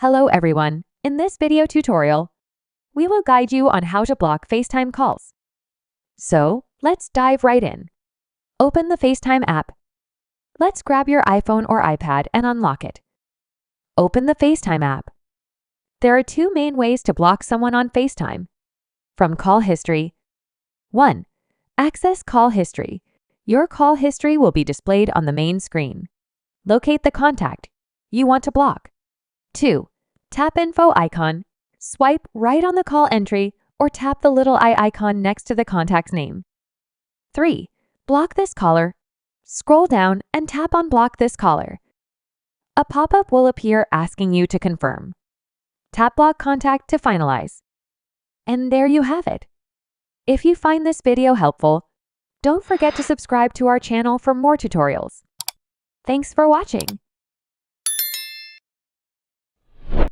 Hello everyone. In this video tutorial, we will guide you on how to block FaceTime calls. So, let's dive right in. Open the FaceTime app. Let's grab your iPhone or iPad and unlock it. Open the FaceTime app. There are two main ways to block someone on FaceTime. From call history. 1. Access call history. Your call history will be displayed on the main screen. Locate the contact you want to block. 2. Tap info icon. Swipe right on the call entry or tap the little eye icon next to the contact's name. 3. Block this caller. Scroll down and tap on block this caller. A pop-up will appear asking you to confirm. Tap block contact to finalize. And there you have it. If you find this video helpful, don't forget to subscribe to our channel for more tutorials. Thanks for watching.